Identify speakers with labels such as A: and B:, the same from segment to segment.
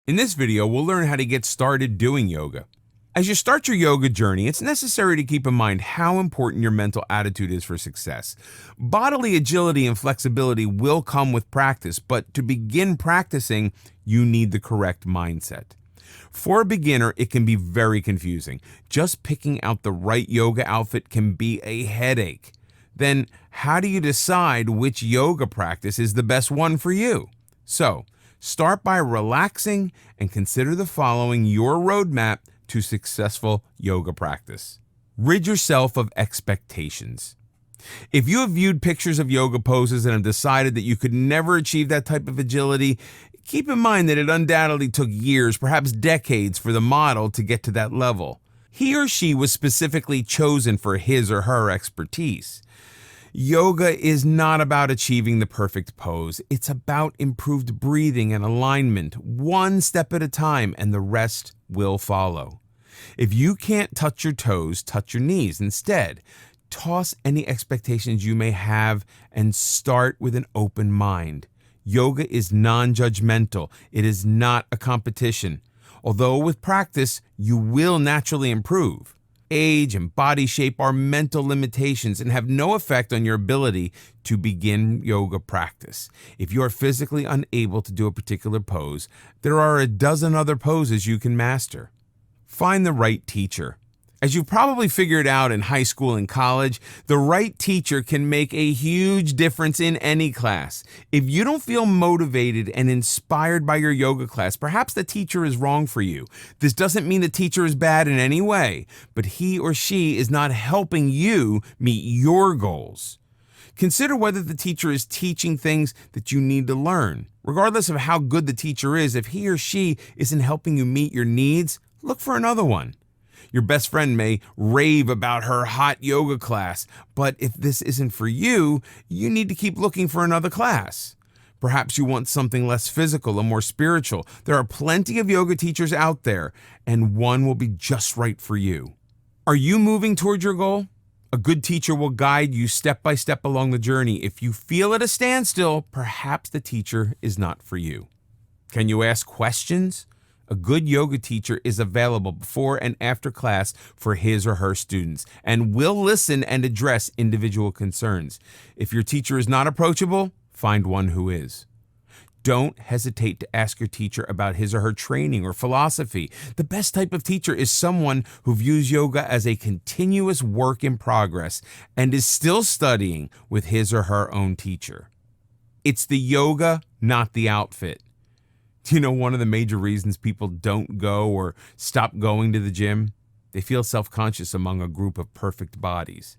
A: In this video, we'll learn how to get started doing yoga. As you start your yoga journey, it's necessary to keep in mind how important your mental attitude is for success. Bodily agility and flexibility will come with practice, but to begin practicing, you need the correct mindset. For a beginner, it can be very confusing. Just picking out the right yoga outfit can be a headache. Then, how do you decide which yoga practice is the best one for you? So, start by relaxing and consider the following your roadmap to successful yoga practice. Rid yourself of expectations. If you have viewed pictures of yoga poses and have decided that you could never achieve that type of agility, keep in mind that it undoubtedly took years, perhaps decades, for the model to get to that level. He or she was specifically chosen for his or her expertise. Yoga is not about achieving the perfect pose. It's about improved breathing and alignment, one step at a time, and the rest will follow. If you can't touch your toes, touch your knees instead. Toss any expectations you may have and start with an open mind. Yoga is non-judgmental. It is not a competition. Although with practice, you will naturally improve. Age and body shape are mental limitations and have no effect on your ability to begin yoga practice. If you are physically unable to do a particular pose, there are a dozen other poses you can master. Find the right teacher. As you've probably figured out in high school and college, the right teacher can make a huge difference in any class. If you don't feel motivated and inspired by your yoga class, perhaps the teacher is wrong for you. This doesn't mean the teacher is bad in any way, but he or she is not helping you meet your goals. Consider whether the teacher is teaching things that you need to learn. Regardless of how good the teacher is, if he or she isn't helping you meet your needs, look for another one. Your best friend may rave about her hot yoga class, but if this isn't for you, you need to keep looking for another class. Perhaps you want something less physical and more spiritual. There are plenty of yoga teachers out there, and one will be just right for you. Are you moving toward your goal? A good teacher will guide you step by step along the journey. If you feel at a standstill, perhaps the teacher is not for you. Can you ask questions? A good yoga teacher is available before and after class for his or her students and will listen and address individual concerns. If your teacher is not approachable, find one who is. Don't hesitate to ask your teacher about his or her training or philosophy. The best type of teacher is someone who views yoga as a continuous work in progress and is still studying with his or her own teacher. It's the yoga, not the outfit. Do you know one of the major reasons people don't go or stop going to the gym? They feel self-conscious among a group of perfect bodies.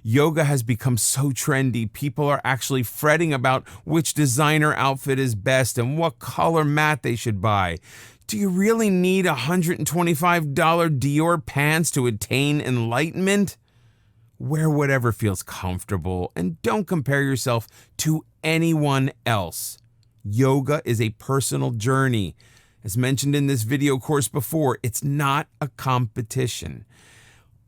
A: Yoga has become so trendy, people are actually fretting about which designer outfit is best and what color mat they should buy. Do you really need $125 Dior pants to attain enlightenment? Wear whatever feels comfortable and don't compare yourself to anyone else. Yoga is a personal journey. As mentioned in this video course before, it's not a competition.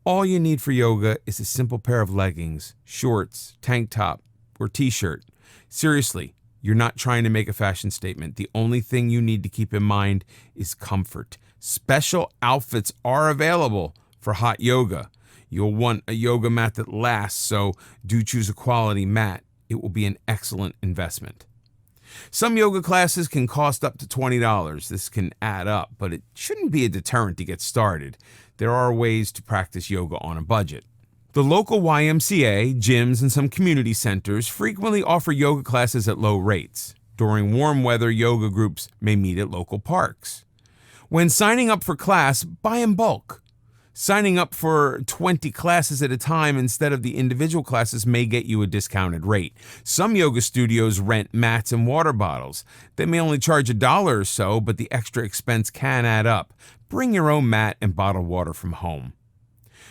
A: All you need for yoga is a simple pair of leggings, shorts, tank top, or t-shirt. Seriously, you're not trying to make a fashion statement. The only thing you need to keep in mind is comfort. Special outfits are available for hot yoga. You'll want a yoga mat that lasts, so do choose a quality mat. It will be an excellent investment. Some yoga classes can cost up to $20. This can add up, but it shouldn't be a deterrent to get started. There are ways to practice yoga on a budget. The local YMCA, gyms, and some community centers frequently offer yoga classes at low rates. During warm weather, yoga groups may meet at local parks. When signing up for class, buy in bulk. Signing up for 20 classes at a time instead of the individual classes may get you a discounted rate. Some yoga studios rent mats and water bottles. They may only charge $1 or so, but the extra expense can add up. Bring your own mat and bottled water from home.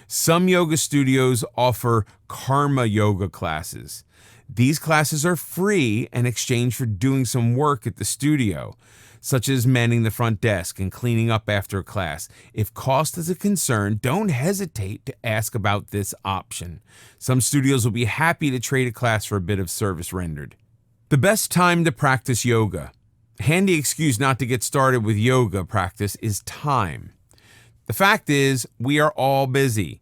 A: Some yoga studios offer karma yoga classes. These classes are free in exchange for doing some work at the studio, such as manning the front desk and cleaning up after a class. If cost is a concern, don't hesitate to ask about this option. Some studios will be happy to trade a class for a bit of service rendered. The best time to practice yoga. handy excuse not to get started with yoga practice is time. The fact is, we are all busy.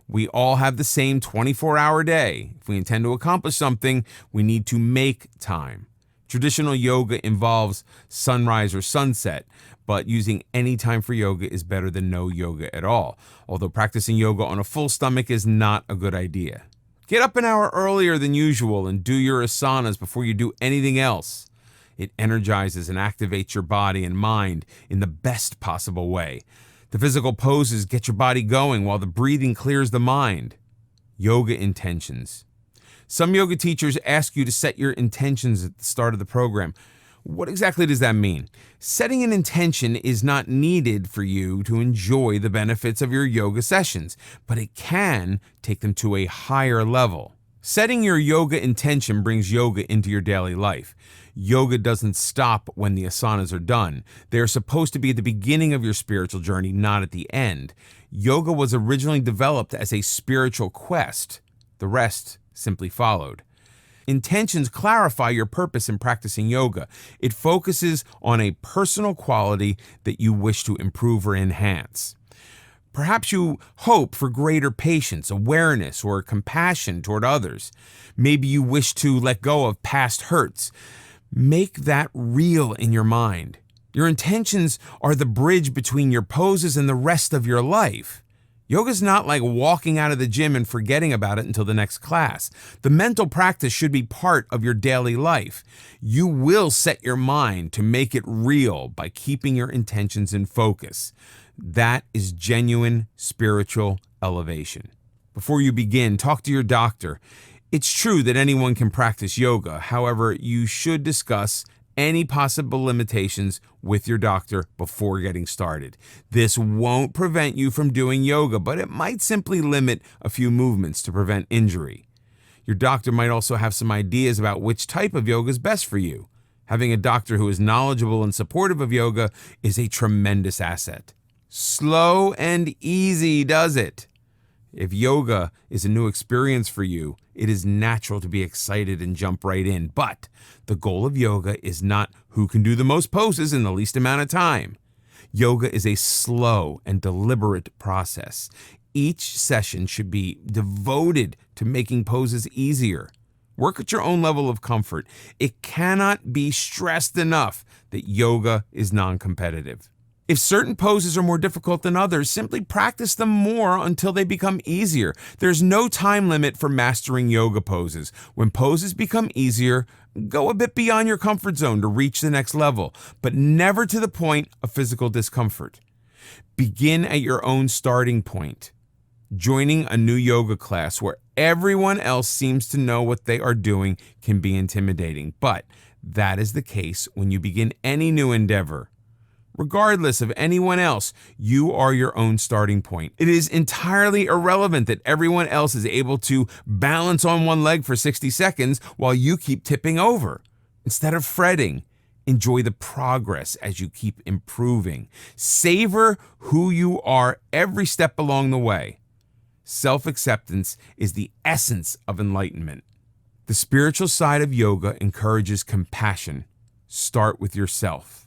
A: We all have the same 24-hour day. If we intend to accomplish something, we need to make time. Traditional yoga involves sunrise or sunset, but using any time for yoga is better than no yoga at all, although practicing yoga on a full stomach is not a good idea. Get up an hour earlier than usual and do your asanas before you do anything else. It energizes and activates your body and mind in the best possible way. The physical poses get your body going while the breathing clears the mind. Yoga intentions. Some yoga teachers ask you to set your intentions at the start of the program. What exactly does that mean? Setting an intention is not needed for you to enjoy the benefits of your yoga sessions, but it can take them to a higher level. Setting your yoga intention brings yoga into your daily life. Yoga doesn't stop when the asanas are done. They are supposed to be at the beginning of your spiritual journey, not at the end. Yoga was originally developed as a spiritual quest. The rest simply followed. Intentions clarify your purpose in practicing yoga. It focuses on a personal quality that you wish to improve or enhance. Perhaps you hope for greater patience, awareness, or compassion toward others. Maybe you wish to let go of past hurts. Make that real in your mind. Your intentions are the bridge between your poses and the rest of your life. Yoga's not like walking out of the gym and forgetting about it until the next class. The mental practice should be part of your daily life. You will set your mind to make it real by keeping your intentions in focus. That is genuine spiritual elevation. Before you begin, talk to your doctor. It's true that anyone can practice yoga. However, you should discuss any possible limitations with your doctor before getting started. This won't prevent you from doing yoga, but it might simply limit a few movements to prevent injury. Your doctor might also have some ideas about which type of yoga is best for you. Having a doctor who is knowledgeable and supportive of yoga is a tremendous asset. Slow and easy does it. If yoga is a new experience for you, it is natural to be excited and jump right in. But the goal of yoga is not who can do the most poses in the least amount of time. Yoga is a slow and deliberate process. Each session should be devoted to making poses easier. Work at your own level of comfort. It cannot be stressed enough that yoga is non-competitive. If certain poses are more difficult than others, simply practice them more until they become easier. There's no time limit for mastering yoga poses. When poses become easier, go a bit beyond your comfort zone to reach the next level, but never to the point of physical discomfort. Begin at your own starting point. Joining a new yoga class where everyone else seems to know what they are doing can be intimidating, but that is the case when you begin any new endeavor. Regardless of anyone else, you are your own starting point. It is entirely irrelevant that everyone else is able to balance on one leg for 60 seconds while you keep tipping over. Instead of fretting, enjoy the progress as you keep improving. Savor who you are every step along the way. Self-acceptance is the essence of enlightenment. The spiritual side of yoga encourages compassion. Start with yourself.